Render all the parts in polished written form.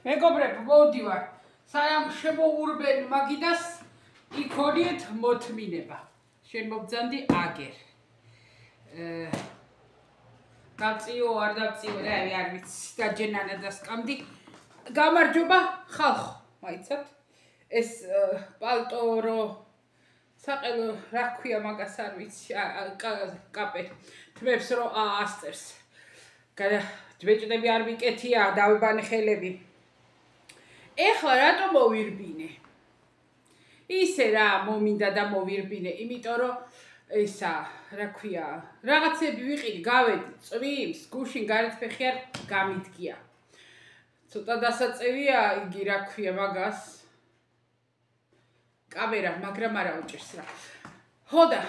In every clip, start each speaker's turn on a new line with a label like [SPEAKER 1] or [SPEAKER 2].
[SPEAKER 1] მეგობრებო, მოვდივარ. სანამ შემოურბენ მაგიდას, იქონიეთ მოთმინება. შენ მობძანდი აგერ. დაწიო, არ დაწიო, არ ვიცი, დაჯენანა დასკამდი. გამარჯობა, ხალხო, მაიცად. ეს პალტო რო საყელო რა ქვია მაგას არ ვიცი, კაპე. თმებს რო ასწერს. ჯბეჭდები არ მიკეთია, დავებანი ხელები. ეხლა რატო მოვირბინე? ისე რა მომინდა და მოვირბინე, იმიტომ რომ ისა, რა ქვია, რაღაცები ვიყიდი, გავედი, წვიმს, გუშინ გარეთფეხი არ გამიდგია. ცოტა დასაწევია იგი, რა ქვია მაგას. კამერა, მაგრამ არა უჭერს რა. ხოდა,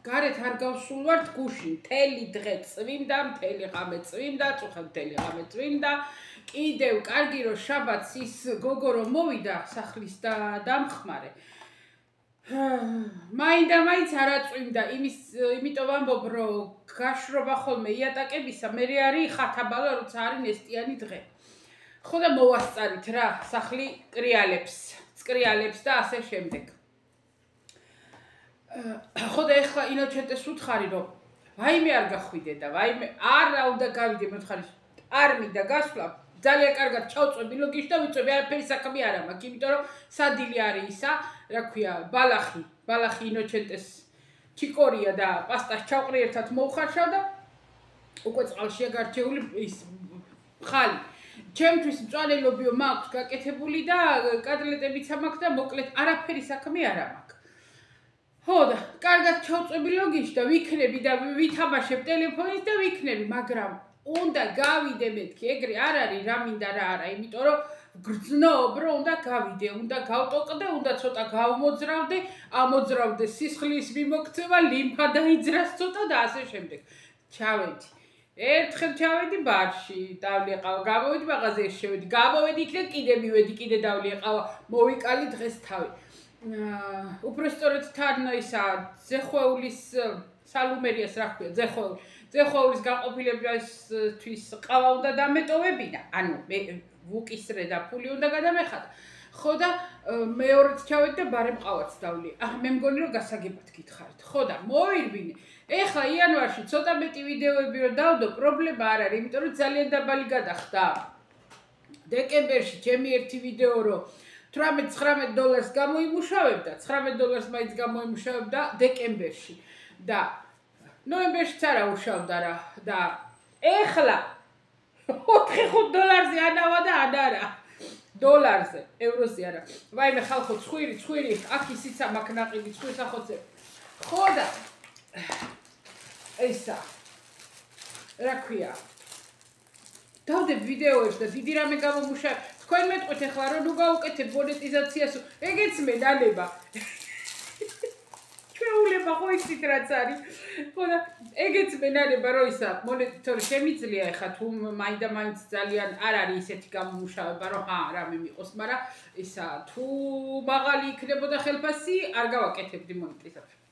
[SPEAKER 1] გარეთ არ გავსულვართ გუშინ, მთელი დღე წვიმდა, მთელი ღამე წვიმდა, წუხად მთელი ღამე წვიმდა. კიდევ კარგი რომ შაბათს ის გოგო რომ მოვიდა სახლის და დამხმარე. მაინც არა წვიმდა, იმიტომ ვამბობ რომ გაშრობა ხოლმე იატაკებისა, მე არის ხათაბალა, როცა არის ნესტიანი დღე. ხოდა მოვასწარით რა, სახლი წკრიალებს და ასე შემდეგ. ხოდა ეხლა ინოჩენტეს უთხარი რომ ვაიმე არ გახვიდე და ვაიმე არა უნდა გავიდე, მოთხარი არ მინდა გასვლა. ძალიან კარგად ჩავწვევი ლოგიში და ვიწვევი, არაფერი საქმე არ მაქვს, იმიტომ რომ სადილი არის ისა, რა ქვია, ბალახი ინოჩენტეს ჩიკორია და პასტას ჩავყრი ერთად მოვხარშავ და უკვე წყალშია გარჩეული ის ხალი. ჩემთვის მწვანელობიო მაქვს გაკეთებული და კატლეტებიც მაქვს და მოკლედ არაფერი საქმე არ მაქვს. ხოდა, კარგად ჩავწვევი ლოგიში და ვიქნები და ვითამაშებ ტელეფონით და ვიქნები, მაგრამ უნდა გავიდე მეთქი, ეგრე არ არის რა მინდა რა არა, იმიტომ რომ გრძნობ რომ უნდა გავიდე, უნდა გავტოყდე, უნდა ცოტა გავმოძრავდე, ამოძრავდე სისხლის მიმოქცევა, ლიმფა დაიძრას ცოტა და ასე შემდეგ. ჩავედი. ერთხელ ჩავედი ბარში, დავლიყავ, გამოვედი მაღაზიაში შევედი, გამოვედი იქნებ კიდე მივედი, კიდე დავლიყავ, მოვიკალი დღეს თავი. უпростоრეთ თან ისა ზეხვეულის სალუმერიას რა ქვია, ზეხვეულის გაყოფილებისთვის ყავა უნდა დამეტოვებინა, ანუ მე ვუკისრე და ფული უნდა გადამეხადა. ხოდა მეორედ ჩავედი და ბარემ ყავაც დავლი. მე მგონი რომ გასაგებად გითხარით. ხოდა მოვირბინე. ეხლა იანვარში ცოტა მეტი ვიდეოები რომ დავდო, პრობლემა არ არის, იმიტომ რომ ძალიან დაბალი გადახდა. დეკემბერში ჩემი ერთი ვიდეო რომ $18-19 გამოიმუშავებდა, $19 მაინც გამოიმუშავებდა დეკემბერში და ნოემბერშიც არა უშავდა რა და ეხლა $4-5 ანავა და ანარა დოლარზე, ევროზე არა. ვაიმე ხალხო, ცხვირი, აქ ისიცა მაქვს ნაყიდი, ცხვირს ახოცებ. ხოდა ესა რა ქვია? დავდებ ვიდეოებს და დიდი რამე გამომუშავებ. თქვენ მეტყვით ახლა რომ ნუ გავუკეთებ მონეტიზაციას, ეგეც მე დანება. ჩვეულება ხო იცით რაც არის. ხოდა ეგეც მე დანება რომ ისა მონეტიზატორი შემიძლია ახლა თუ მაინც ძალიან არ არის ისეთი გამომუშავება რომ რამე მიყოს, მაგრამ ისა თუ მაღალი იქნებოდა ხელფასი, არ გავაკეთებდი მონეტიზაციას.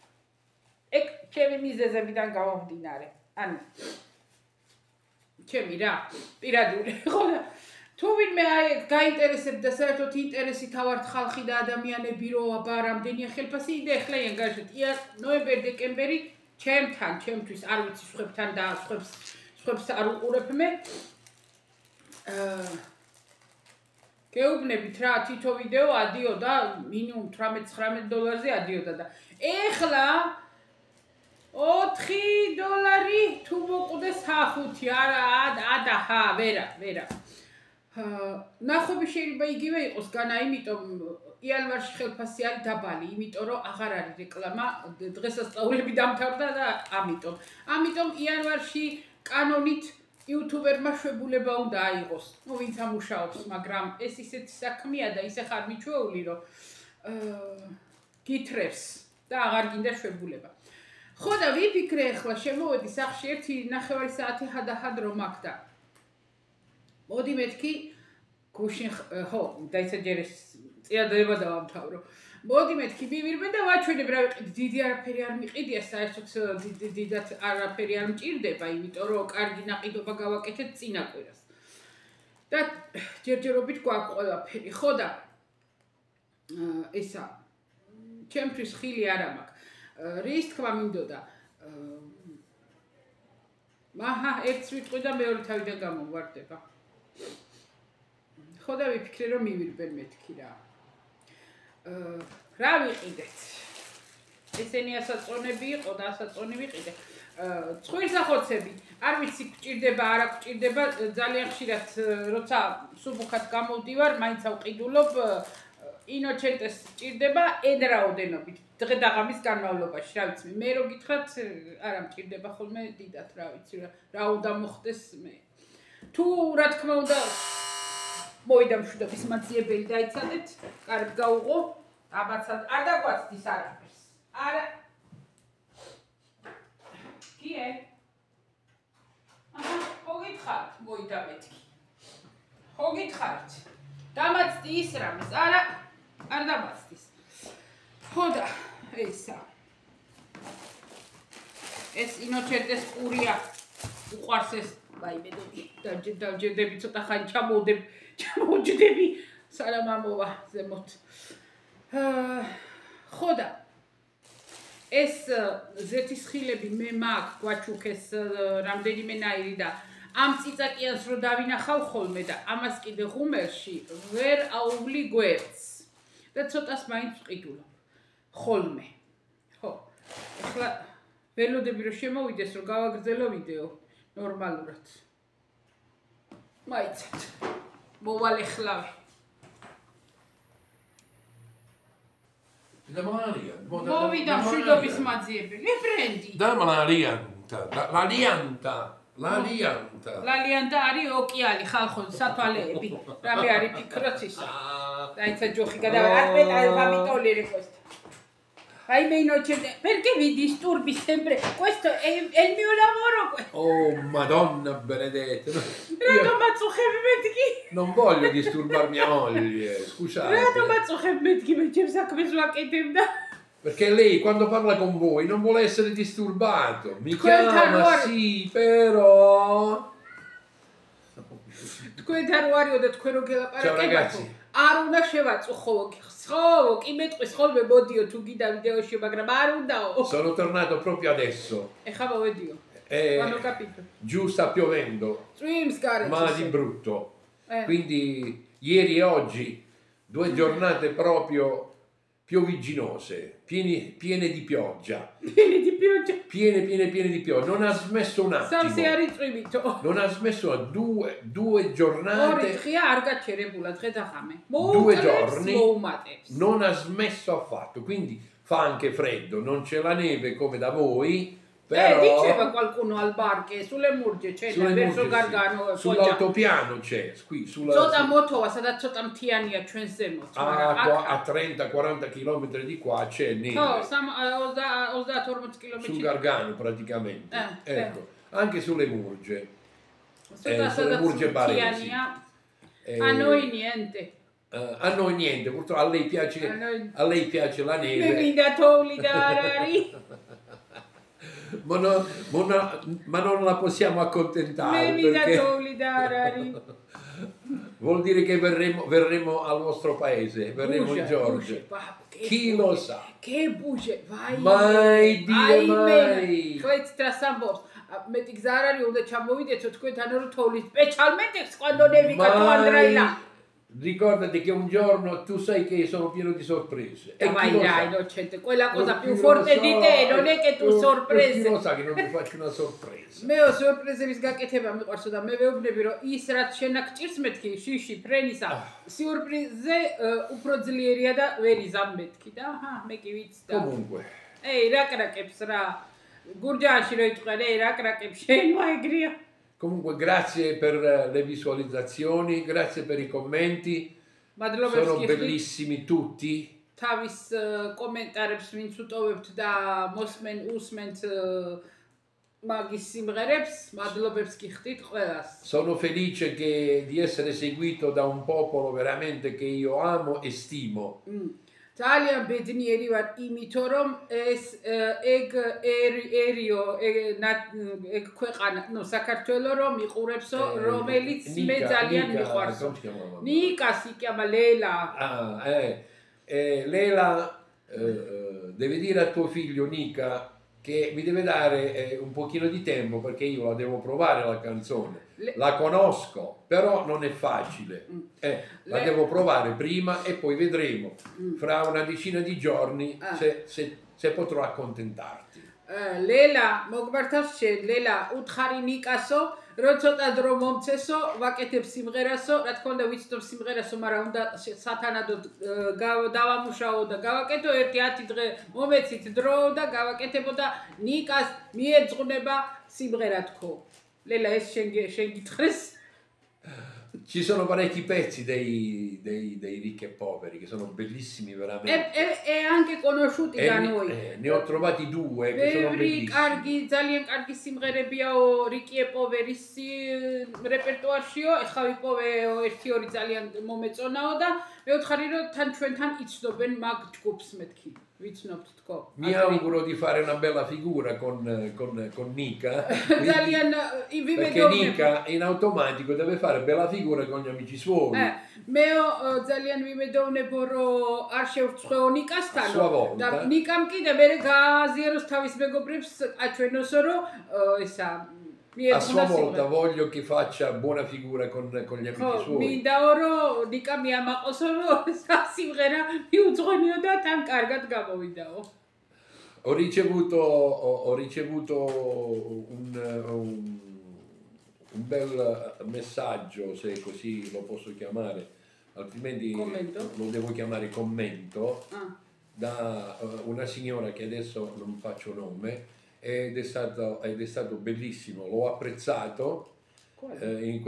[SPEAKER 1] ეგ ჩემი მიზეზებიდან გამომდინარე. ანუ ჩემი რა, პირადული. ხოდა თუ ვინმე გაინტერესებდა საერთოდ ინტერესი თავართ ხალხი და ადამიანები რომ აბა რამდენია ხელფასი, იდე ახლა ანგარიშეთ. ნოემბერ-დეკემბერი ჩემთან, ჩემთვის არ ვიცი სხვებთან და სხვებს არ უყურებ მე. გეუბნებით რა, თითო ვიდეო ადიოდა მინიმუმ $18-19 ადიოდა და ეხლა $4 თუ მოკვდეს ხუთი, არა, ვერა. ნახობი შეიძლება იგივე იყოს განა, იმიტომ იანვარში ხელფასი არის დაბალი, იმიტომ რომ აღარ არის რეკლამა, დღესასწაულები დამთავრდა და ამიტომ იანვარში კანონით იუთუბერმა შვებულება უნდა აიღოს. ნუ ვინც ამუშაობს, მაგრამ ეს ისეთი საქმეა და ისე ხარ მიჩვეული, რომ გითრევს და აღარ გინდა შვებულება. ხოდა ვიფიქრე ახლა შემოვედი სახლში 1.5 საათი ჰადაჰად რომ აქ და მოდი მეთქი გუშინ ხო დაიცაჯერეს წიადდება დავამთავრო. მოდი მეთქი მივირბე და ვაჩვენებ რა ვიყიდ, დიდი არაფერი არ მიყიდია, საერთოდ დიდად არაფერი არ მჭირდება, იმიტომ რომ კარგი ნაყიდობა გავაკეთეთ წინა კვირას. და ჯერჯერობით გვაქვს ყველაფერი, ხო და ესა ჩემთვის ხილი არ მაქვს. რის თქმა მინდოდა აჰა, ერთს ვიტყვი და მეორე თავიდან გამოვარდება. ხო და ვიფიქრე რომ მივირბენ მეთქი რა. რა ვიყიდეთ? ესენი ასაწონები იყო და ასაწონი ვიყიდე. ცხვირსახოცები, არ ვიცი გვჭირდება, არა გვჭირდება, ძალიან ხშირად როცა სუბუქად გამოვდივარ, მაინც ავყიდულობ ინოჩენტეს ჭირდება ენ რაოდენობით, დღე და ღამის განმავლობაში, რა ვიცი, მე რო გითხრათ, არა მჭირდება ხოლმე დიდად, რა ვიცი, რა უნდა მოხდეს მე. თუ რა თქმა უნდა მოვიდა მშვიდობის მაძიებელი დაიცადეთ, კარგ გაუღო, აბაცად, არ დაგვაცდის არაფერს. არა. კიე? აჰა, ხო გითხართ, მოვიდა მეთქი. ხო გითხართ. დამაცდი ის რამეს, არა, არ დამაცდის. ხო და ესა. ეს ინოჩენტეს პურია უყვარს ეს, ვაიმე დავჯერდები ცოტა ხანი ჩამოვჯდები, სანამ ამოვა ზემოთ. ხო და ეს ზეთისხილები მე მაქვს გვაჩუქეს რამდენიმენაირი და ამ წიწაკიანს რო დავინახავ ხოლმე და ამას კიდე ღუმელში ვერ აუვლი გვერდს და ცოტას მაინც ვყიდულობ ხოლმე. ხო, ეხლა ველოდები რომ შემოვიდეს რომ გავაგრძელო ვიდეო ნორმალურად. მაიცად მოვალ ეხლავე. მოვიდა მშვიდობის მაძიებელი, ბრენდი.
[SPEAKER 2] და
[SPEAKER 1] ლალიანტა არის ოკეალი, ხალხო, სათვალეები. რამე არის ფიქროც ისა. დაიცა ჯოხი გადავარდა, გამიტოლერე questo. Ai me innocente, perché vi disturbi sempre? Questo è il mio lavoro.
[SPEAKER 2] Oh, Madonna benedetta.
[SPEAKER 1] Raga, mazzucchemetki.
[SPEAKER 2] Non voglio disturbar mia moglie, scusate.
[SPEAKER 1] Raga, mazzucchemetki, me c'è come sulla chiedenda.
[SPEAKER 2] Perché lei quando parla con voi non vuole essere disturbato. Mi chiama, sì, però... Ciao ragazzi.
[SPEAKER 1] არ უნდა შევაწუხო, ხო, კი მეტყვის ხოლმე მოდიო თუ გიდა ვიდეოში, მაგრამ არ უნდაო.
[SPEAKER 2] Sono tornato proprio adesso.
[SPEAKER 1] ეხლა მოვედიო. Quando capito.
[SPEAKER 2] Giù sta piovendo. Ma di brutto. Quindi ieri e oggi 2 giornate proprio piovigginose, piene di pioggia.
[SPEAKER 1] Piene di pioggia.
[SPEAKER 2] Piene di pioggia. Non ha smesso un attimo. Non ha smesso due giornate. 2 giorni. Non ha smesso affatto. Quindi fa anche freddo. Non c'è la neve come da voi. Però...
[SPEAKER 1] diceva qualcuno al bar che sulle Murge c'è verso Gargano.
[SPEAKER 2] Sull'altopiano c'è. Qui sulla... A 30-40 km di qua c'è neve. Sul Gargano praticamente. Ecco. Anche sulle Murge. Sulle Murge baresi.
[SPEAKER 1] A noi niente.
[SPEAKER 2] A noi niente, purtroppo a lei piace la neve. Ma non la possiamo accontentare perché vuol dire che verremo al vostro paese, verremo in Georgia. Chi lo sa?
[SPEAKER 1] Che buce, vai!
[SPEAKER 2] Mai dire mai!
[SPEAKER 1] Metti Zara onda c'amovide tutto tolli specialmente quando nevica tu andrai là.
[SPEAKER 2] Ricordati che un giorno tu sai che sono pieno di sorprese.
[SPEAKER 1] E vai là, innocente, quella cosa più forte di te non è che tu sorprese.
[SPEAKER 2] Chi lo sa che non ti faccio una sorpresa.
[SPEAKER 1] Me ho sorprese vis gaketeba მიყვარსო და მე ვეუბნები რომ ის რაც შენაგჭირს მეთქი შიში ფრენისა სიურპრიზზე უფრო ძლიერია და ვერ იზამ მეთქი და აჰა მე კი ვიცი და
[SPEAKER 2] Comunque.
[SPEAKER 1] რაკრაკებს რა გურჯაანში რო იტყვე რაკრაკებს შენვა ეგრია.
[SPEAKER 2] Comunque grazie per le visualizzazioni, grazie per i commenti, sono bellissimi tutti.
[SPEAKER 1] Tavis კომენტარებს ვინც უტოვებთ და მოსმენ უსმენთ მაგის სიმღერებს, მადლობებს გიხდით ყველას.
[SPEAKER 2] Sono felice di essere seguito da un popolo veramente che io amo e stimo.
[SPEAKER 1] ძალიან ბედნიერი ვარ იმითო რომ ეს ეგ ეგ ქვეყანა საქართველო რომ იყურებსო რომელიც მე ძალიან მიყვარსო Nica si chiama Lela
[SPEAKER 2] Lela deve dire a tuo figlio Nica che mi deve dare un pochino di tempo perché io la devo provare la canzone la conosco però non è facile la devo provare prima e poi vedremo fra una decina di giorni se potrò accontentarti
[SPEAKER 1] Lela მოგმართავს Lela უთხარი ნიკასო რო ცოტა დრო მომცესო ვაკეთებ სიმღერასო რა თქმა უნდა ვიცნობ სიმღერასო მაგრამ უნდა სათანადოდ დავამუშაო და გავაკეთო 1-10 დღე მომეცით დრო და გავაკეთებო და ნიკას მიეძღვნება სიმღერა თქო Lela ეს შენ გითხრეს
[SPEAKER 2] Ci sono parecchi pezzi dei ricchi e poveri che sono bellissimi veramente.
[SPEAKER 1] E anche conosciuti da noi.
[SPEAKER 2] Ne ho trovati 2 che sono bellissimi.
[SPEAKER 1] ძალიან კარგი სიმღერებიაო რიკი e poveris რეპერტუარშიო, ეხლა ვიპოვე 1-2 ძალიან მომეწონაო და მეუთხარი რომ თან ჩვენთან იცნობენ მაგ ჯგუფს მეთქი. Vicino tutto.
[SPEAKER 2] Mi auguro di fare una bella figura con Nica. Perché Nica in automatico deve fare bella figura con gli amici suoi.
[SPEAKER 1] Meo ძალიან ვიმედოვნებო რომ არ შევწყვეო ნიკასთან.
[SPEAKER 2] და
[SPEAKER 1] ნიკამ კიდე მე გააზიაროს თავის მეგობრებს აჩვენოსო რომ ესა
[SPEAKER 2] A sua volta voglio che faccia buona figura con gli amici suoi.
[SPEAKER 1] მინდაო რომ ნიკა მიამაყოსო რომ სიმღერა მიუძღვენიო და თან კარგად გამოვიდაო.
[SPEAKER 2] Ho ricevuto un bel messaggio, se così lo posso chiamare, altrimenti lo devo chiamare commento, da una signora che adesso non faccio nome. Ed è stato bellissimo, l'ho apprezzato. In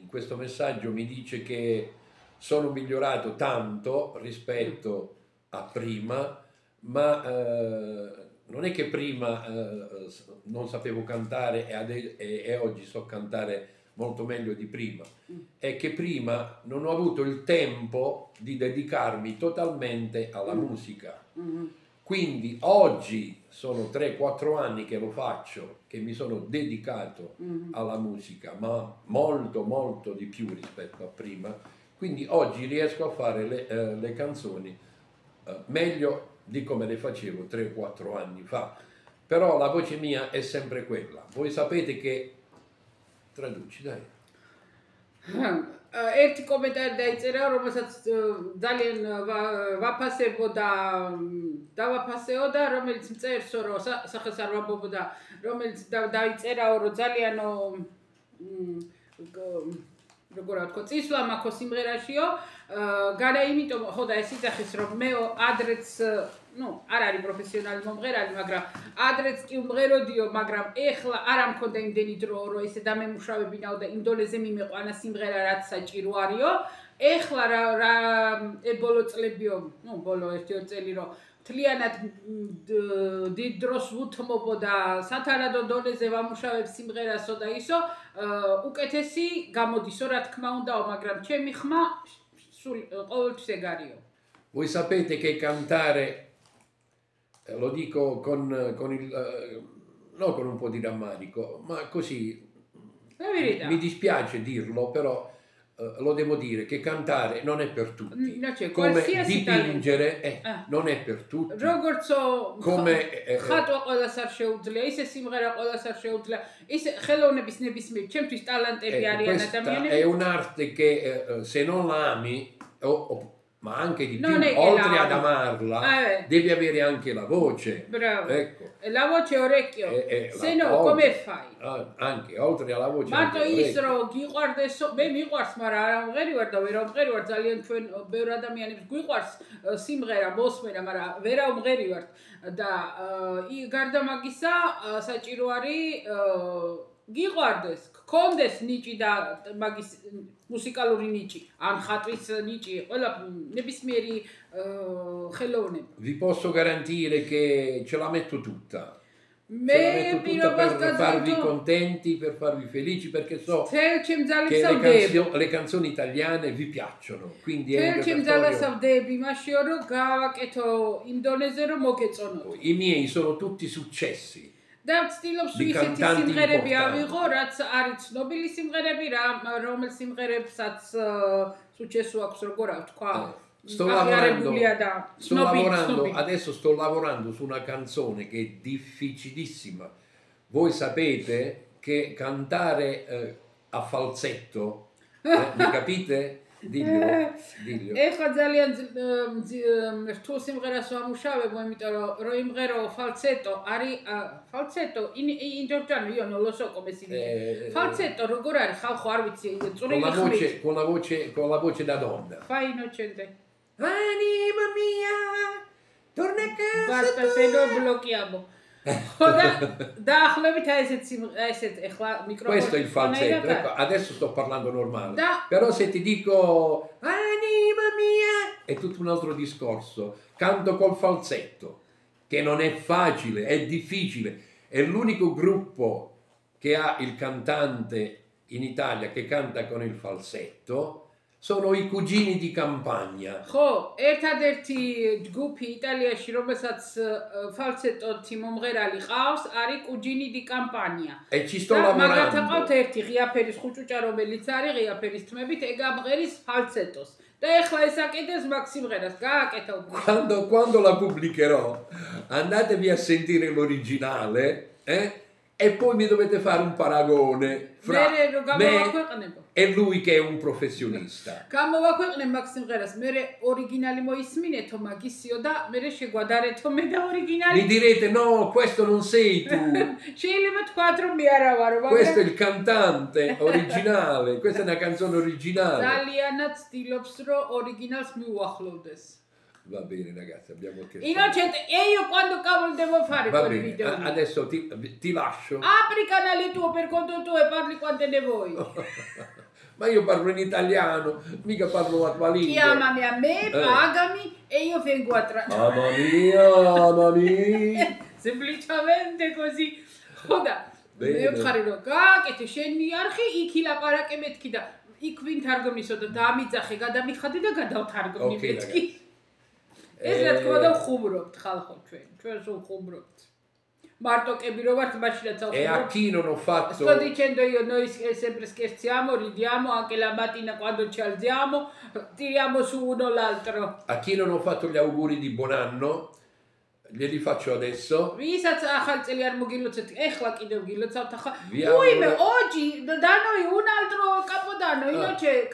[SPEAKER 2] questo messaggio mi dice che sono migliorato tanto rispetto a prima, ma non è che prima non sapevo cantare e oggi so cantare molto meglio di prima, è che prima non ho avuto il tempo di dedicarmi totalmente alla musica. Quindi oggi sono 3-4 anni che lo faccio, che mi sono dedicato alla musica, ma molto di più rispetto a prima. Quindi oggi riesco a fare le canzoni meglio di come le facevo 3-4 anni fa. Però la voce mia è sempre quella. Voi sapete che... Traduci, dai.
[SPEAKER 1] ერთი კომენტარი დაიწერა, რომელსაც ძალიან ვაფასებო და დავაფასეო და რომელიც მწერსო რომ სახელს არ ვამბობ და რომელიც დაიწერაო რომ ძალიანო როგორ ვთქვა წისვლა მაქვს სიმღერაშიო განა იმიტომ ხო და ეს იძახის რომ მე ადრეც არ არის პროფესიონალი მომღერალი მაგრამ ადრეც კი უმღეროდიო მაგრამ ეხლა არ ამქონდა იმდენი დრო რომ ესე დამემუშავებინაო და იმ დონეზე მიმეყვანა სიმღერა რაც საჭირო არისო ეხლა რა ბოლო წლებიო ბოლო 1-2 წელი რომ მთლიანად დიდ დროს ვუთმობო და სათანადო დონეზე ვამუშავებ სიმღერასო და ისო უკეთესი გამოდისო რა თქმა უნდაო მაგრამ ჩემი ხმა სულ ყოველთვის ეგ არისო
[SPEAKER 2] Voi sapete che cantare lo dico con non con un po' di rammarico, ma così mi dispiace dirlo, però lo devo dire che cantare non è per tutti. Come dipingere non è per tutti. Come
[SPEAKER 1] ხატვა ყველას არ შეუძლია, ისე სიმღერა ყველას არ შეუძლია. ისე ხელოვნების ნებისმიერ ჩემთვის ტალანტები არიან ადამიანები.
[SPEAKER 2] È un'arte che se non la ami ma anche di più, oltre ad amarla, devi avere anche la voce.
[SPEAKER 1] Bravo.
[SPEAKER 2] Ecco.
[SPEAKER 1] La voce orecchio. Se no, come fai?
[SPEAKER 2] Anche, oltre alla voce.
[SPEAKER 1] Ma tu isro, giqardes, me miqars, მაგრამ არ ამღერი ვარ და ვერ ამღერი ვარ ძალიან ჩვენ ბევრ ადამიანებს გვიყვარს სიმღერა, მოსმენა, მაგრამ ვერ ამღერი ვარ და გარდა მაგისა საჭირო არის გიყვარდეს, გქონდეს ნიჭი და მაგის მუსიკალური ნიჭი, ან ხატვის ნიჭი, ყველა ნებისმიერი ხელოვნება.
[SPEAKER 2] Vi posso garantire che ce la metto tutta.
[SPEAKER 1] Me
[SPEAKER 2] per farvi contenti, per farvi felici, perché so che le canzoni italiane vi piacciono, quindi è un repertorio. I miei sono tutti successi di cantanti importanti. Sto lavorando, adesso sto lavorando su una canzone che è difficilissima. Voi sapete che cantare a falsetto, mi capite? Diglio.
[SPEAKER 1] ეხლა ძალიან რთულ სიმღერას ვამუშავებ, იმიტომ რომ იმღერო falsetto არის falsetto indogiano io non lo so come si dice. Falsetto როგორ არის ხალხო არ ვიცი წვრილი ხმით.
[SPEAKER 2] Con la voce da donna.
[SPEAKER 1] Fai innocente.
[SPEAKER 2] Anima mia, torna a casa.
[SPEAKER 1] Basta, se lo blocchiamo.
[SPEAKER 2] Questo è il falsetto, ecco, adesso sto parlando normale. Però se ti dico anima mia è tutto un altro discorso. Canto col falsetto, che non è facile, è difficile. È l'unico gruppo che ha il cantante in Italia che canta con il falsetto. Sono i cugini di campagna.
[SPEAKER 1] ხო, ერთადერთი ჯგუფი იტალიაში, რომელსაც falsetto-ი მომღერალი ყავს, არის კუჯინი დი კამპანია.
[SPEAKER 2] E ci sto lavorando.
[SPEAKER 1] მაგათა ყავთ ერთი ღიაფერის ხუჭუჭა, რომელიც არის ღიაფერის თმებით, ეგ ამღერის falsettos. და ეხლა ეს აკეთებს მაგ სიმღერას, გააკეთა უკვე.
[SPEAKER 2] Quando la pubblicherò, andatevi a sentire l'originale, e poi mi dovete fare un paragone fra me e lui che è un professionista. Mi direte no, questo non sei tu. Questo è il cantante originale, questa è una canzone originale. Va bene ragazzi, abbiamo chiesto.
[SPEAKER 1] Innocente, e io quando cavolo devo fare quel video?
[SPEAKER 2] Adesso ti lascio.
[SPEAKER 1] Apri il canale tuo per conto tuo e parli quante ne vuoi.
[SPEAKER 2] Ma io parlo in italiano, mica parlo la tua lingua.
[SPEAKER 1] Chiamami a me, pagami e io vengo a
[SPEAKER 2] Mamma mia.
[SPEAKER 1] Semplicemente così. Ოდა, მე ვხარი რომ გააკეთე შენი არხი, იქ ილაპარაკე მეთქი და იქ ვინ თარგმნისო და დამიძახე, გადამიხადე და გადავთარგმნი მეთქი. ეს რა თქმა უნდა ვხუმრობთ ხალხო ჩვენ სულ ვხუმრობთ. Martokები რო ვართ მაშინაც
[SPEAKER 2] E a chi non ho fatto
[SPEAKER 1] Sto dicendo io, noi sempre scherziamo, ridiamo, anche la mattina quando ci alziamo, tiriamo su uno l'altro.
[SPEAKER 2] A chi non ho fatto gli auguri di buon anno, glieli faccio adesso.
[SPEAKER 1] Visați ახალწელი არ მოგილოცეთ, ეხლა კიდევ გილოცავთ ახლა. Uime, oggi da noi un altro capodanno, invece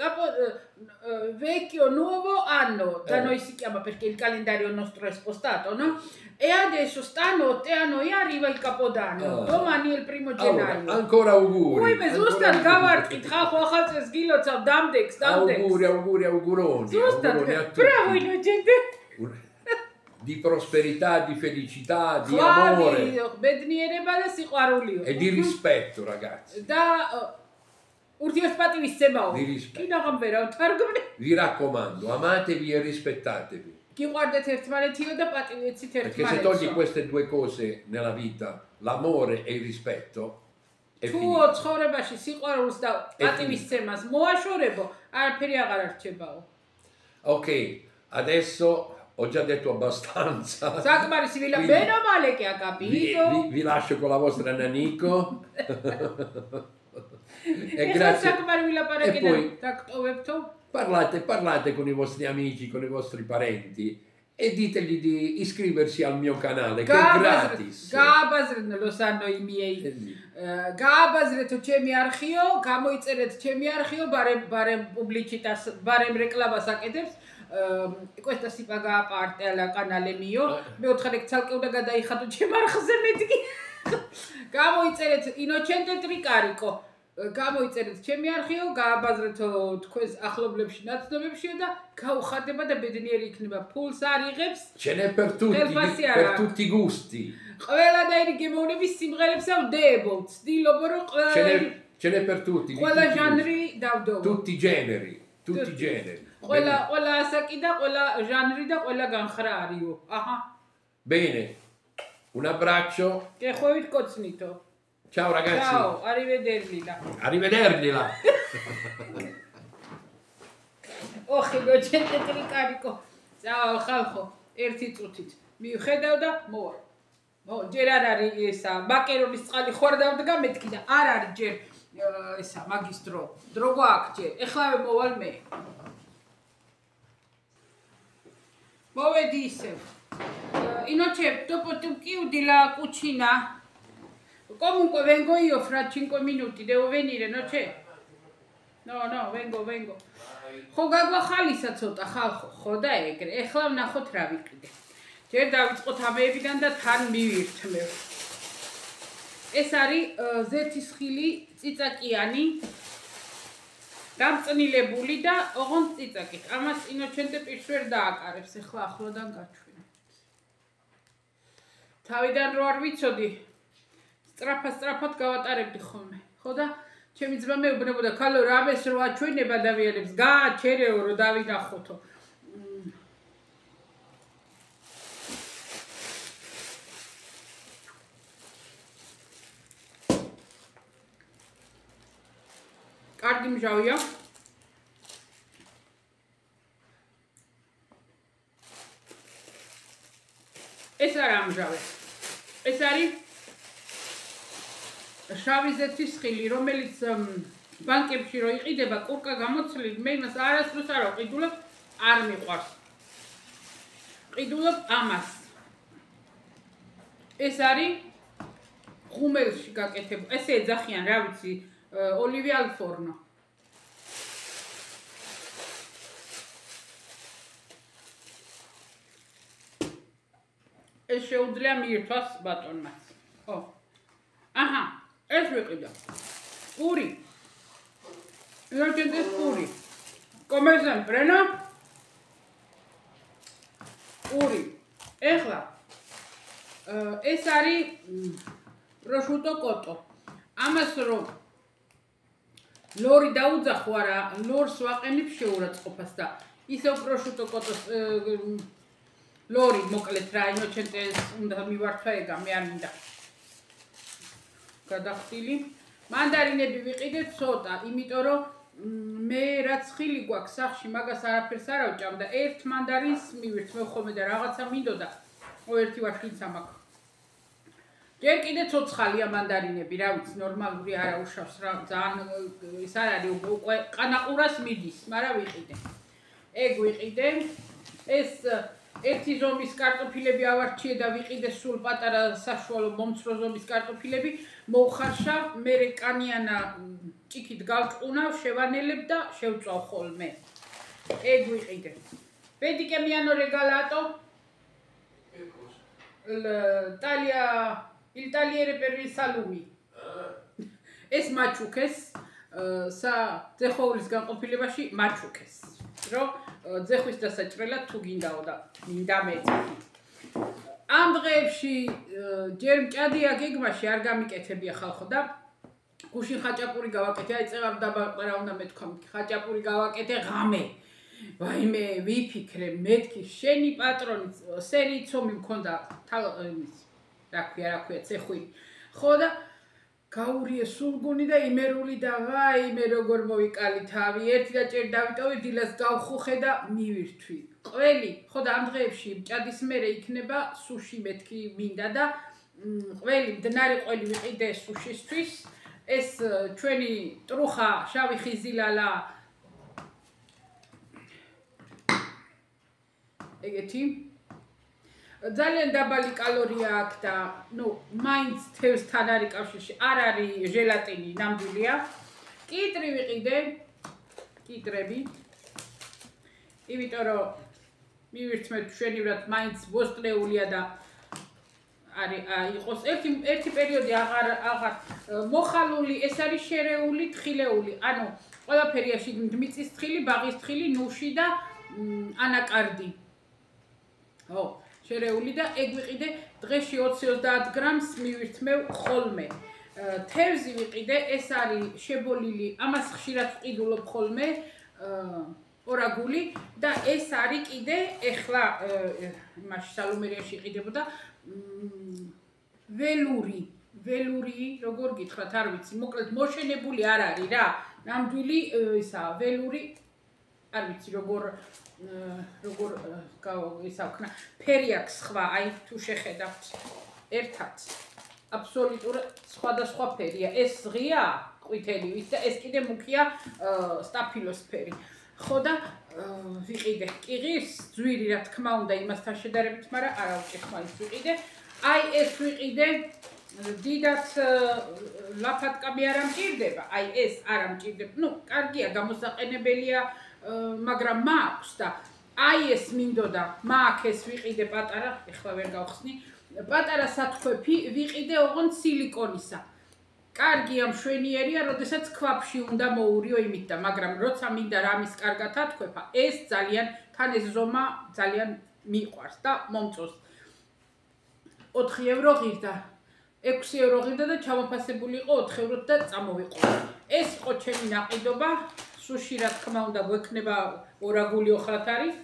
[SPEAKER 1] vecchio nuovo anno, da noi si chiama perché il calendario nostro è spostato, no? E adesso stanotte a noi arriva il capodanno, domani è il 1 gennaio.
[SPEAKER 2] Ancora auguri.
[SPEAKER 1] Uime, ზუსტად გავარდით, ხალხო ახალწელს გილოცავ, დამდეგს.
[SPEAKER 2] Auguroni.
[SPEAKER 1] Bravo Innocente.
[SPEAKER 2] Di prosperità, di felicità, di amore e di rispetto, ragazzi. Di rispetto. Vi raccomando, amatevi e rispettatevi. Perché se togli queste due cose nella vita, l'amore e il rispetto, è finito. Ok, adesso ho già detto abbastanza.
[SPEAKER 1] Bene o male che ha capito.
[SPEAKER 2] Vi lascio con la vostra Nanico.
[SPEAKER 1] E grazie.
[SPEAKER 2] E poi parlate con i vostri amici, con i vostri parenti e ditegli di iscriversi al mio canale che è gratis.
[SPEAKER 1] Lo sanno i miei. Gaabazret ჩემი არხიო, გამოიწერეთ ჩემი არხიო, barem pubblicità, barem რეკლამას აკეთებს. Questa si paga a parte al canale mio. მე ვთხარ ეგ ცალკე უნდა გადაიხადო ჩემ არხზე მეთქი. გამოიწერეთ Innocente Tricarico. გამოიწერეთ ჩემი არხიო, გააბაზრეთო თქვენს ახლობლებში, ნაცნობებშიო და გაუხარდება და ბედნიერი იქნება. ფულს არ იღებს.
[SPEAKER 2] Ce n'è per tutti i gusti.
[SPEAKER 1] ყველანაირი გემოვნების სიმღერებს ავდებო. ვცდილობ რომ
[SPEAKER 2] Ce n'è per tutti.
[SPEAKER 1] ყველა ჟანრი დავდო.
[SPEAKER 2] Tutti i generi.
[SPEAKER 1] ყველა ასაკი და ყველა ჟანრი და ყველა განხრა არისო. Bene.
[SPEAKER 2] Un abbraccio.
[SPEAKER 1] Che hovit kocnito.
[SPEAKER 2] Ciao ragazzi.
[SPEAKER 1] Ciao, arrivederci là.
[SPEAKER 2] Arrivederci là.
[SPEAKER 1] ოხი გოჩენდე ტრიკარიკო. Ciao ხალხო, ერთი წუთით. მივხედავ და მოვა. ჯერ არ არის ესა, მაკერონის წყალი ხوار დავდგა მეთქი და არ არის ჯერ ესა მაგისტრო. დრო გვაქვს ჯერ. ეხლავე მოვალ მე. Mowedi iseu. Inoce, dopo tu chiudi la cucina. Comunque vengo io fra 5 minuti, devo venire, non c'è? No, vengo. Ხო გაგვახალისა ცოტა ხალხო, ხო და ეგრე. ეხლა ვნახოთ რა ვიყიდე. ჯერ დავიწყოთ ამეებიდან და თან მივირთმევ. ეს არის ზეთისხილი წიწაკიანი. დამწნილებული და ოღონდ წიწაკით. ამას ინოჩენტე პირს ვერ დააკარებს, ეხლა ახლოდან გაჩვენე. თავიდან რო არ ვიცოდი, სწრაფად გავატარებდი ხოლმე. ხო და ჩემი ძმა მეუბნებოდა, ქალო, რამეს რო აჩვენება დავიარებს, გააჩერეო რო დავინახოთო. კარგი მჟავია. ეს არა ამჟავე. ეს არის შავი ზეთისხილი, რომელიც ბანკებში რო იყიდება, კურკა გამოცლილი, მე იმას არასდროს არ ვყიდულობ, არ მიყვარს. ყიდულობ ამას. ეს არის ღუმელში გაკეთებული. ესე ეძახიან, რა ვიცი, Olivia al forno. ეს შეუძლია მიირთვას ბატონმაც. ხო. აჰა, ეს ვიყიდა. პური. ინოჩენტეს პური. Come sempre, no? პური. ეხლა ეს არის prosciutto cotto. ამას რომ ლორი დაუძახო არა, ლორს ვაყენებ შეურაცხყოფას და ისევ prosciutto cotto-ს ლორი მოკლედ რა, ინოჩენტეს უნდა მივართვა ეგა, მე არ მინდა. გადახტილი. მანდარინები ვიყიდე ცოტა, იმიტომ რომ მე რაც ხილი გვაქვს სახში, მაგას არაფერს არ ავჭამ და ერთ მანდარინს მივირთმევ ხოლმე და რაღაცა მინდოდა. ერთი ვაშლიც ამაქვს. ჯერ კიდე ცოცხალია მანდარინები, რა ვიცი, ნორმალური არა უშავს რა, ძალიან ის არ არის, უკვე ყანაყურას მიდის, მაგრამ ვიყიდე. ეგ ვიყიდე. ეს ერთი ზომის კარტოფილები ავარჩიე და ვიყიდე სულ პატარა საშუალო მომცრო ზომის კარტოფილები, მოვხარშავ, მერე კანიანა ჭიქით გავჭყუნავ, შევანელებ და შევწვავ ხოლმე. ეგ ვიყიდე. Vedi che mi hanno regalato il tagliere per i salumi. ეს მაჩუქეს ძეხოვლის განყოფილებაში მაჩუქეს. რომ ძეხვის დასაჭრელად თუ გინდაო და მინდა მეწითით. ამ დღეებში ჯერ მჭადია გეგმაში არ გამიკეთებია ხალხო და გუშინ ხაჭაპური გავაკეთე, აი წეღარ დაბაყრა უნდა მეთქვა, ხაჭაპური გავაკეთე ღამე. ვაიმე, ვიფიქრე, მეთქი, შენი პატრონი სერიიცომი მქონდა რა ქვია, ცეხვი. ხო და გაურიე სულგუნი და იმერული და ვაიმე როგორ მოვიკალი თავი. ერთი და ჭერ დავიტოვე, დილას გავხუხე და მივირთვი. ყველი, ხო და ამ დღეებში მჭადის მერე იქნება სუში მეთქი მინდა და ყველი მდნარი ყველი ვიყიდე სუშისთვის. ეს ჩვენი ტრუხა, შავი ხიზილალა ეგეთი ძალიან დაბალი კალორია აქვს და მაინც თევზთან არის კავშირში, არ არის ჟელატინი, ნამდვილია. კიტრი ვიყიდე, კიტრები. იმიტომ რომ მივირთმევთ მშვენივრად, მაინც ვოსტლეულია და იყოს ერთი პერიოდი აღარ მოხალული, ეს არის შერეული, თხილეული. ანუ ყველაფერია შიგნით მიწის თხილი, ბაღის თხილი, ნუში და ანაკარდი. ხო, შერეული და ეგ ვიყიდე დღეში 20-30 გრამს მივირთმევ ხოლმე. თევზი ვიყიდე, ეს არის შებოლილი, ამას ხშირად ვყიდულობ ხოლმე, ორაგული და ეს არის კიდე ეხლა იმაში სალუმერიაში იყიდებოდა ველური, როგორ გითხრათ, არ ვიცი, მოკლედ მოშენებული არ არის რა. ნამდვილი ისა ველური არ ვიცი როგორ ისა ვქნა. ფერი აქვს სხვა, აი თუ შეხედავთ ერთად. აბსოლუტურად სხვადასხვა ფერია. ეს ღია, ყვითელი და ეს კიდე მუქია სტაფილოსფერი. ხო და ვიყიდე. კი ღირს ძვირი რა თქმა უნდა იმასთან შედარებით, მაგრამ არა უჭირხმა ის ვიყიდე. აი ეს ვიყიდე დიდად ლაფატკაბი არ ამჭირდება. აი ეს არ ამჭირდება. ნუ, კარგია, გამოსაყენებელია, მაგრამ მაქვს და აი ეს მინდოდა, მაქვს ეს ვიყიდე პატარა, ეხლა ვერ გავხსნი. პატარა სათქვეფი ვიყიდე ოღონდ სილიკონისა. კარგია, მშვენიერია, როდესაც ქვაფში უნდა მოურიო იმით და, მაგრამ როცა მინდა რამის კარგად ათქვეფა, ეს ძალიან თან ეს ზომა ძალიან მიყვარს და მომწონს. 4 ევრო ღირდა. 6 ევრო ღირდა და ჩამოფასებული იყო 4 ევროთ და წამოვიყო. ეს იყო ჩემი ნაყიდობა. სუში რა თქმა უნდა გვექნება ორაგული ოხრათ არის.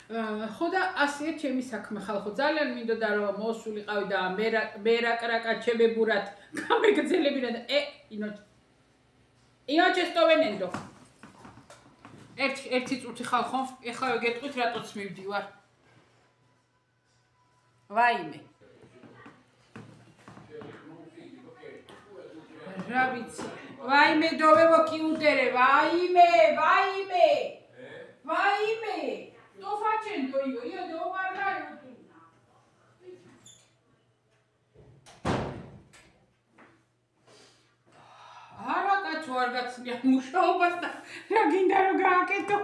[SPEAKER 1] ხო და ასეა ჩემი საქმე ხალხო. ძალიან მინდოდა რომ მოსულიყავი და მე რაკრაკა ჩემებურად გამეგრძელებინა და ინოჩე სტოვენენდო. ერთი წუთი ხალხო, ეხლა გეტყვით რატოც მივდივარ. ვაიმე. რა ვიცი. ვაიმე დოვებო კიუტერე, ვაიმე. Sto facendo io devo parlare con tu. არა კაცო არ გაცნია მუშაობას და რა გინდა რომ გააკეთო.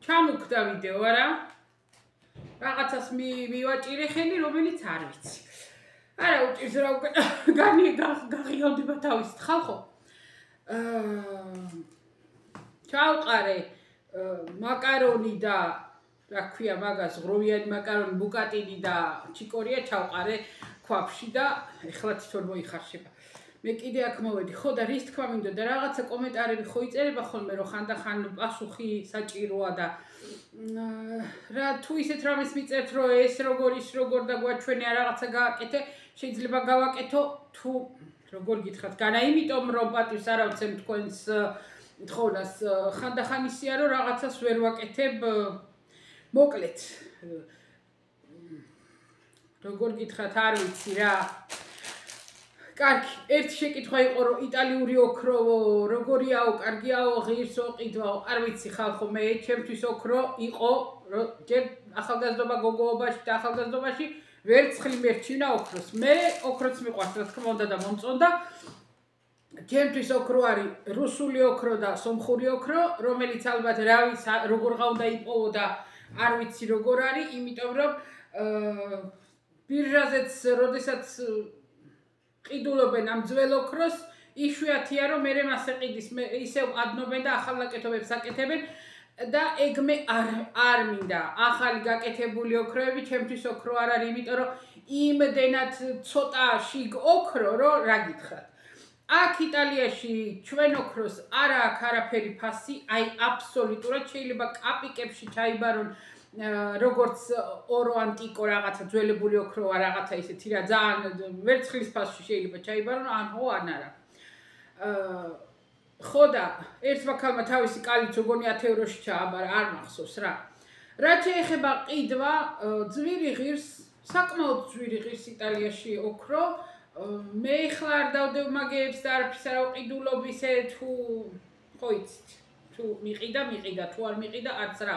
[SPEAKER 1] ჩამოკვდა ვიდეო არა? რაღაცას მივაჭირე ხელი რომელიც არ ვიცი. არა უჭირს რა უკვე გაღიავდება თავისით ხალხო. ჩავყარე მაკარონი და რა ქვია მაგას ღროვიანი მაკარონი ბუკატინი და ჩიკორია ჩავყარე ქვაფში და ეხლა თვითონ მოიხარშება. მე კიდე აქ მოვედი. ხო და რის თქმა მინდოდა რაღაცა კომენტარები ხო იწერება ხოლმე რომ ხანდახან პასუხი საჭიროა და რა თუ ისეთ რამეს მიწერთ რომ ეს როგორ ის როგორ და გვაჩვენე რაღაცა გააკეთე შეიძლება გავაკეთო თუ როგორ გითხრათ განა იმიტომ რომ პატივს არ ავცემ თქვენს თხოვნას ხანდახან ისია რომ რაღაცას ვერ ვაკეთებ მოკლედ როგორ გითხრათ არ ვიცი რა კარგი ერთი შეკითხვა იყო რომ იტალიური ოქრო როგორიაო კარგიაო ღირსო ყიდვაო არ ვიცი ხალხო მე ჩემთვის ოქრო იყო ჯერ ახალგაზრდობა გოგოობაში და ახალგაზრდობაში ვერცხლი მერჩინა ოქროს მე ოქროც მიყვარს რა თქმა უნდა და მომწონდა ჩემთვის ოქრო არის რუსული ოქრო და სომხური ოქრო რომელიც ალბათ რავის როგორღა უნდა იპოვო და არ ვიცი როგორ არის იმიტომ რომ ბირჟაზეც როდესაც ყიდულობენ ამ ძველ ოქროს იშვიათია რომ მე მას ეყიდის მე ისევ ადნობენ და ახალ ნაკეთობებს აკეთებენ და ეგ მე არ მინდა ახალი გაკეთებული ოქროები ჩემთვის ოქრო არ არის იმიტომ რომ იმდენად ცოტა შიგ ოქრო რომ რა გითხრათ აქ იტალიაში ჩვენ ოქროს არ აქვს არაფერი ფასი აი აბსოლუტურად შეიძლება კაპიკებში ჩაიბარონ როგორც ორო ანტიკო რაღაცა ძველებული ოქრო რაღაცა ისეთი რა ძალიან ვერცხლის ფასში შეიძლება ჩაიბარონ ან ხო ან არა ხო და ერთ ბაქალმა თავისი კალიც გონი 10 ევროში ჩააბარა არ მახსოვს რა რაც შეეხება ყიდვა ძვირი ღირს საკმაოდ ძვირი ღირს იტალიაში ოქრო მე ხლა არ დავდებ მაგეებს და არაფერს არ ვყიდულობისე თუ ხო იცით თუ მიყიდა თუ არ მიყიდა არც რა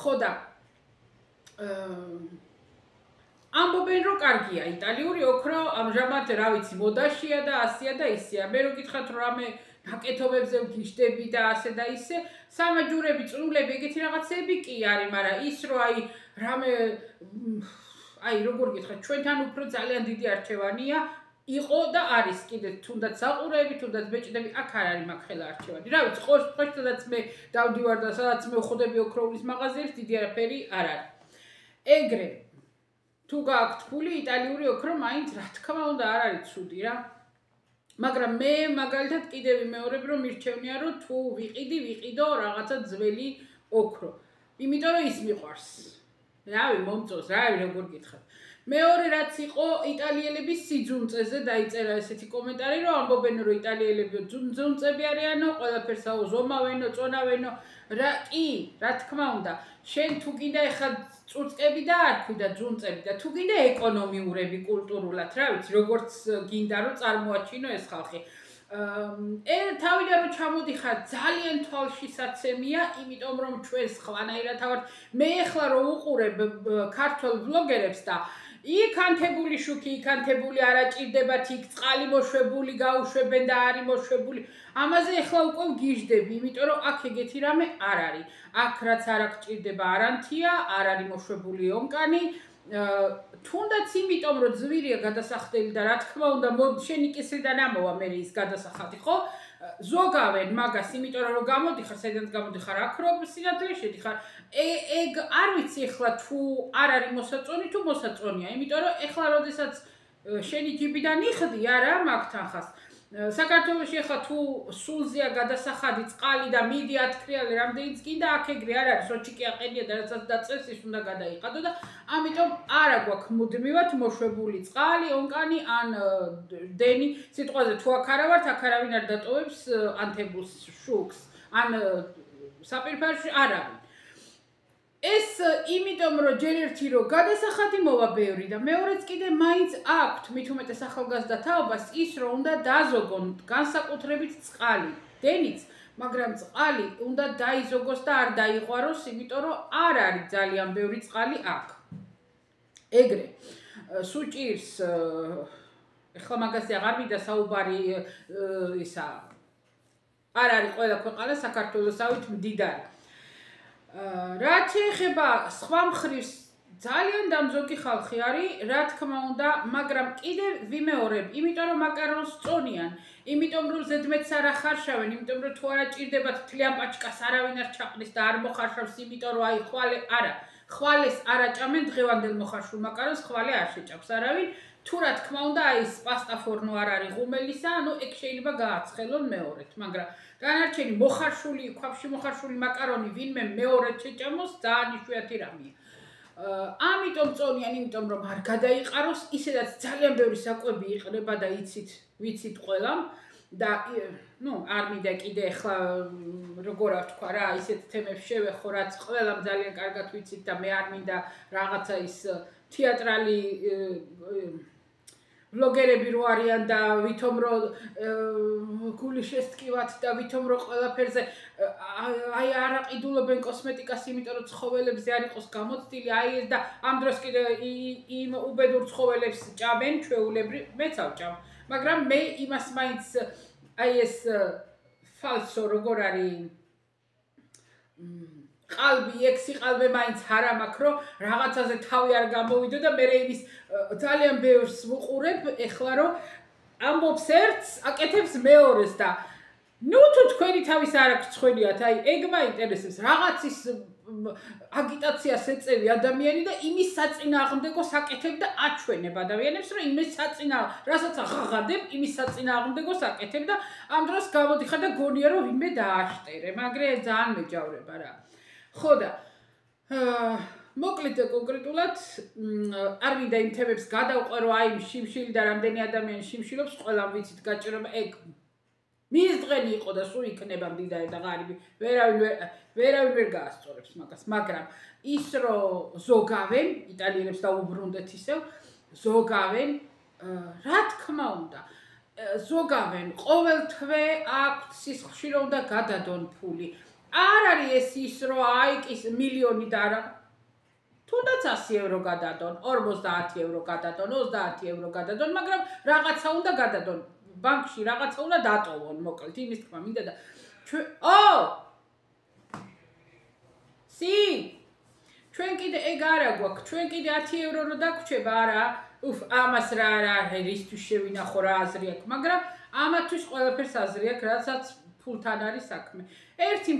[SPEAKER 1] ხო და ამბობენ რომ კარგია იტალიური ოქრო ამჟამად რა ვიცი მოდაშია და ასია და ისეა მე რო გითხრათ რომ რამე ნაკეთობებზე ვგიშდები და ასე და ისე სამაჯურები წნულები ეგეთი რაღაცები კი არის მაგრამ ის რომ აი რამე აი როგორ გითხრათ ჩვენთან უფრო ძალიან დიდი არჩევანია იყო და არის კიდე თუნდაც საყურეები თუნდაც ბეჭდები აქ არ არის მაგხელა არჩევანი რა ვიცი ყოველთვის მე დავდივარ და სადაც მე ვხვდები ოქროულის მაღაზიებს დიდი არაფერი არ არის ეგრე თუ გააქვთ ფული იტალიური ოქრო მაინც რა თქმა უნდა არ არის ცუდი რა მაგრამ მე მაგალითად კიდე ვიმეორებ რომ მირჩევნია რომ თუ ვიყიდო რაღაცა ძველი ოქრო იმიტომ რომ ის მიყვარს რავი მომწონს რავი როგორ გითხრათ მეორე რაც იყო იტალიელების სიძუნწეზე დაიწერა ესეთი კომენტარი, რომ ამბობენ რომ იტალიელები ძუნწები არიანო, ყველაფერს ზომავენო, წონავენო, რა თქმა უნდა, შენ თუ კიდე ეხა წურწკები დაარქვი და ძუნწები და თუ კიდე ეკონომიურები კულტურულად, რა ვიცი, როგორც გინდა რომ წარმოაჩინო ეს ხალხი. თავიდან რომ ჩამოდიხარ ძალიან თვალშისაცემია, იმიტომ რომ ჩვენ სხვანაირად ვართ. მე ეხლა რომ უყურებ ქართულ ბლოგერებს და იქ ანთებული შუქი, იქ ანთებული არა ჭირდებათ, იქ წყალი მოშვებული გაუშვებენ და არის მოშვებული. ამაზე ეხლა უკვე ვგიჟდები, იმიტომ რომ აქ ეგეთი რამე არ არის. აქ რაც არ გჭირდება არანთია, არ არის მოშვებული ონკანი. თუნდაც იმიტომ რომ ძვირია გადასახდელი და რა თქმა უნდა შენი კისრიდან ამოვა მე ის გადასახადი ხო ზოგავენ მაგას იმიტომ რომ გამოდიხარ საიდანაც გამოდიხარ აქ რომ სინათლეში შედიხარ ეგ არ ვიცი ახლა თუ არ არის მოსაწონი თუ მოსაწონია იმიტომ რომ ახლა როდესაც შენი ჯიბიდან იხდი არა მაგ თანხას საქართველოში ახლა თუ სულზეა გადასახადი წყალი და მიდი ათქრიალი რამდენიც გინდა აქ ეგრე არ არის სოჩიკი აყენია და რასაც დაწეს ის უნდა გადაიყადო და ამიტომ არა გვაქვს მუდმივად მოშვებული წყალი ონკანი ან დენი სიტყვაზე თუ აქ არა ვართ აქ არავინ არ დატოვებს ანთებულს შუქს ან საპირფარეში არ არის ეს იმიტომ რომ ჯერ ერთი რომ გადასახადი მოვა ბევრი და მეორეც კიდე მაინც აქვთ მით უმეტეს ახალგაზრდა თაობას ის რომ უნდა დაზოგონ განსაკუთრებით წყალი დენიც მაგრამ წყალი უნდა დაიზოგოს და არ დაიყვაროს იმიტომ რომ არ არის ძალიან ბევრი წყალი აქ ეგრე სუჭირს ეხლა მაგაზე აღარ მინდა საუბარი ისა არ არის ყველა ქვეყანა საქართველოსავით მდიდარი რაც შეეხება სხვა მხრივ ძალიან დამზოგი ხალხი არის, რა თქმა უნდა, მაგრამ კიდე ვიმეორებ, იმიტომ რომ მაკარონს წონიან, იმიტომ რომ ზედმეტს არ ახარშავენ, იმიტომ რომ თუ არა ჭირდებათ თლიან პაჩკას არავინ არ ჩაყრის და არ მოხარშავს, იმიტომ რომ აი ხვალეს არ აჭამენ დღევანდელ მოხარშულ მაკარონს, ხვალე არ შეჭამს არავინ, თუ რა თქმა უნდა, აი ეს პასტა ფორნო არ არის ღუმელისა, ანუ ეგ შეიძლება გააცხელონ მეორედ, მაგრამ განარჩენი მოხარშული, ქვაბში მოხარშული მაკარონი ვინმე მეორედ შეჭამოს, ძალიან იშვიათი რამეა. ამიტომ წონიან, იმიტომ რომ არ გადაიყაროს, ისედაც ძალიან ბევრი საკვები იყრება და ვიცით ყველამ და არ მინდა კიდე ახლა როგორ ვთქვა რა, ისეთ თემებს შევეხო, რაც ყველამ ძალიან კარგად ვიცით და მე არ მინდა რაღაცა ის თეატრალი ბლოგერები რო არიან და ვითომ რომ გული შესტკივათ და ვითომ რომ ყველაფერზე აი არ აყიდულობენ კოსმეტიკას, იმიტომ რომ ცხოველებზე არ იყოს გამოცდილი, აი ეს და ამ დროს კიდე იმ უბედურ ცხოველებს ჭამენ ჩვეულებრივ, მეც ავჭამ, მაგრამ მე იმას მაინც აი ეს ფალსო როგორ არის qalbi ექსი qalbi მაინც არ ამაქვს რომ რაღაცაზე თავი არ გამოვიდო და მე იმის ძალიან ბევრს ვუყურებ ეხლა რომ ამბობს ერთს აკეთებს მეორეს და ნუ თუ თქვენი თავის არ აქვს ცხვენიათ აი ეგ მაინტერესებს რაღაცის აგიტაციას ეწევი ადამიანი და იმის საწინააღმდეგოს აკეთებ და აჩვენებ ადამიანებს რომ იმის რასაც აღაღადებ იმის საწინააღმდეგოს აკეთებ და ამ დროს გამოდიხარ და გონია რომ ვინმე დააშტერე მაგრამ ძალიან მეჯავრება რა ხო და მოკლედ კონკრეტულად არ მინდა იმ თემებს გადავყვე რომ აი შიმშილი და რამდენი ადამიანი შიმშილობს ყველამ ვიცით გაჭირება ეგ მის დღენი იყო და სულ იქნება მდიდარი და ღარიბი ვერავინ ვერ გაასწორებს მაგას მაგრამ ის რომ ზოგავენ იტალიელებს და უბრუნდეთ ისევ ზოგავენ რა თქმა უნდა ზოგავენ ყოველ თვე აქვთ სისხლში რომ უნდა გადადონ ფული არ არის ეს ის რომ აი ის მილიონი და არა თუნდაც 100 ევრო გადადონ 50 ევრო გადადონ 30 ევრო გადადონ მაგრამ რაღაცა უნდა გადადონ ბანკში რაღაცა უნდა დატოვონ მოკლედ იმის თქმა მინდა და ჩვენ კიდე ეგ არა გვაქვს ჩვენ კიდე 10 ევრო რო დაგვრჩება არა ამას რა რისთვის შევინახო რა აზრი აქვს მაგრამ ამათვის ყველაფერს აზრი აქვს რასაც ფულთან არის საქმე ერთი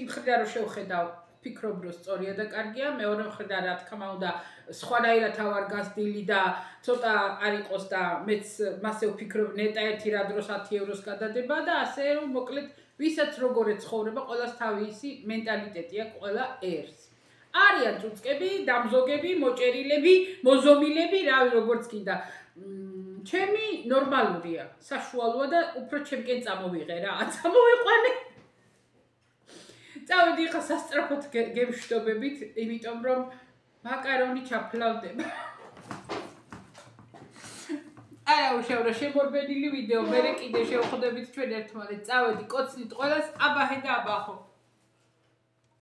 [SPEAKER 1] მხრიდან რომ შევხედავ ფიქრობ რომ სწორია და კარგია მეორე მხრიდან რა თქმა უნდა სხვანაირად ავარ გასდილი და ცოტა არ იყოს და მეც მასე ვფიქრობ ნეტა ერთი რა დროს 10 ევროს გადადება და ასე რომ მოკლედ ვისაც როგორ ეცხოვრება ყველას თავისი მენტალიტეტი აქვს ყველა ერს არიან წუწკები, დამზოგები, მოჭერილები, მოზომილები, რავი როგორც კიდე. ჩემი ნორმალურია, საშუალოა და უფრო ჩემკენ წამოვიღე რა, წამოვიყვანე. წავედი ხა სასწრაფოდ გემშვიდობებით, იმიტომ რომ მაკარონი ჩაფლავდება. არა უშავრო შემორბენილი ვიდეო, მე კიდე შევხვდებით ჩვენ ერთმანეთს, წავედი კოცნით ყველას აბაჰე და აბახო.